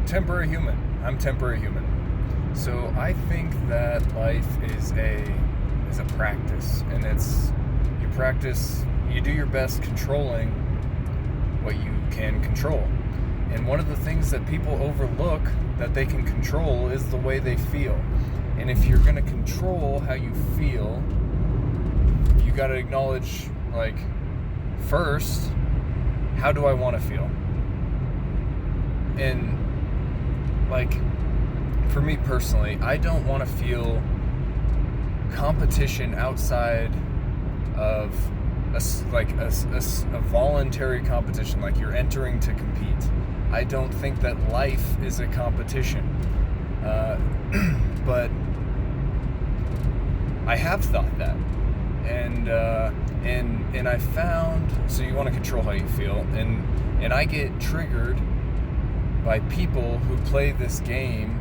temporary human. I'm temporary human. So I think that life is a practice, and it's you do your best controlling what you can control. And one of the things that people overlook that they can control is the way they feel. And if you're going to control how you feel, you got to acknowledge, like, first, how do I want to feel? And, like, for me personally, I don't want to feel competition outside of a voluntary competition, like you're entering to compete. I don't think that life is a competition. But I have thought that. And I found, so you want to control how you feel, and I get triggered by people who play this game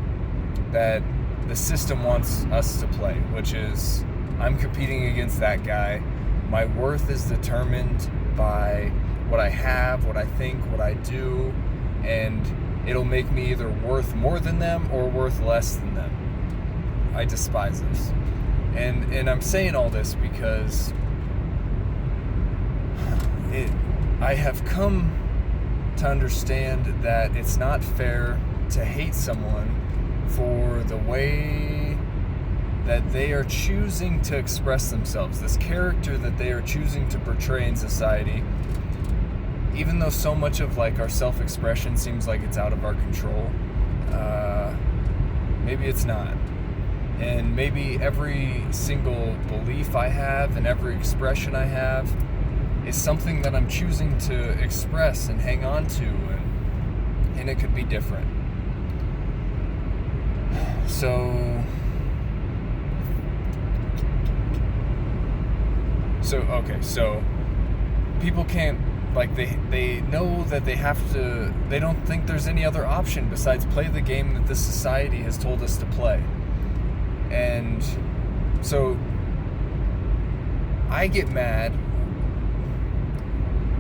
that the system wants us to play, which is, I'm competing against that guy. My worth is determined by what I have, what I think, what I do, and it'll make me either worth more than them or worth less than them. I despise this. And I'm saying all this because I have come to understand that it's not fair to hate someone for the way that they are choosing to express themselves, this character that they are choosing to portray in society. Even though so much of, like, our self-expression seems like it's out of our control, maybe it's not. And maybe every single belief I have and every expression I have is something that I'm choosing to express and hang on to, and it could be different. So people can't, like, they know that they have to, they don't think there's any other option besides play the game that this society has told us to play. And so I get mad.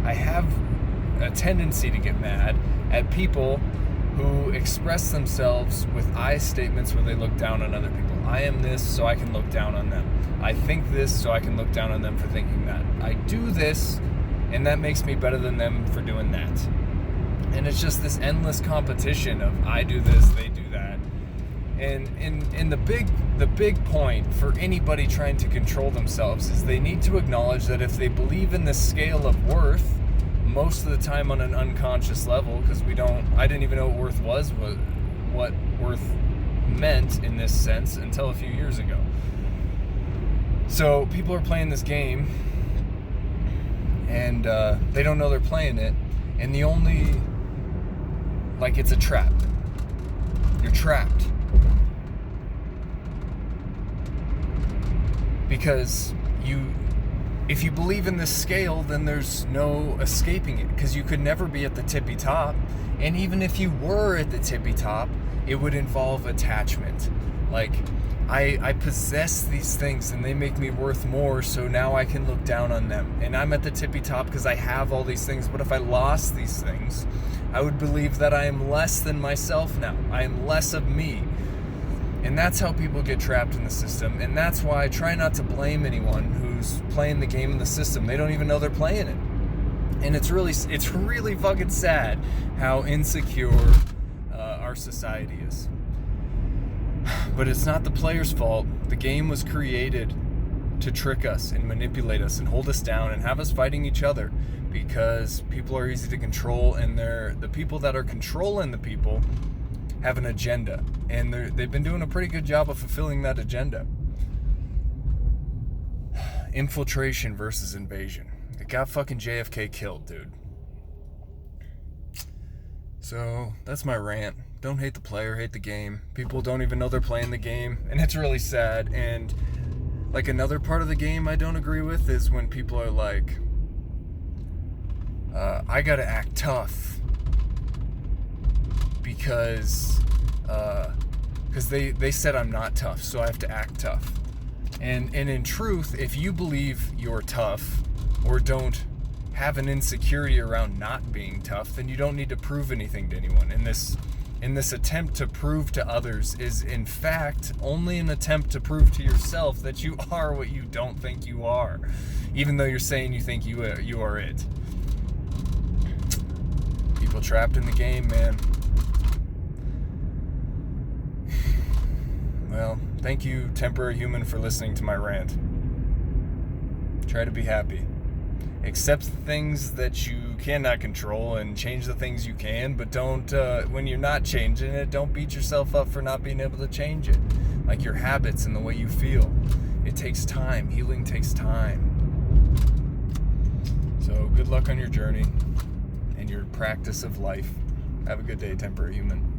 I have a tendency to get mad at people who express themselves with I statements where they look down on other people. I am this, so I can look down on them. I think this, so I can look down on them for thinking that. I do this, and that makes me better than them for doing that. And it's just this endless competition of I do this, they do that. And the big point for anybody trying to control themselves is they need to acknowledge that if they believe in this scale of worth, most of the time on an unconscious level, because I didn't even know what worth was, what worth meant in this sense until a few years ago. So people are playing this game, and they don't know they're playing it, and it's a trap. You're trapped. Because if you believe in this scale, then there's no escaping it, because you could never be at the tippy top. And even if you were at the tippy top, it would involve attachment. Like, I possess these things and they make me worth more, so now I can look down on them. And I'm at the tippy top because I have all these things. But if I lost these things, I would believe that I am less than myself now. I am less of me. And that's how people get trapped in the system. And that's why I try not to blame anyone who's playing the game in the system. They don't even know they're playing it. And it's really fucking sad how insecure our society is. But it's not the player's fault. The game was created to trick us and manipulate us and hold us down and have us fighting each other, because people are easy to control, and the people that are controlling the people have an agenda, and they've been doing a pretty good job of fulfilling that agenda. Infiltration versus invasion. It got fucking JFK killed, dude. So that's my rant. Don't hate the player, hate the game. People don't even know they're playing the game, and it's really sad. And like, another part of the game I don't agree with is when people are like, I gotta act tough because they said I'm not tough, so I have to act tough. And in truth, if you believe you're tough or don't have an insecurity around not being tough, then you don't need to prove anything to anyone. And this And this attempt to prove to others is, in fact, only an attempt to prove to yourself that you are what you don't think you are, even though you're saying you think you are it. People trapped in the game, man. Well, thank you, Temporary Human, for listening to my rant. Try to be happy. Accept the things that you cannot control and change the things you can, but don't, when you're not changing it, don't beat yourself up for not being able to change it. Like your habits and the way you feel. It takes time. Healing takes time. So good luck on your journey and your practice of life. Have a good day, Temporary Human.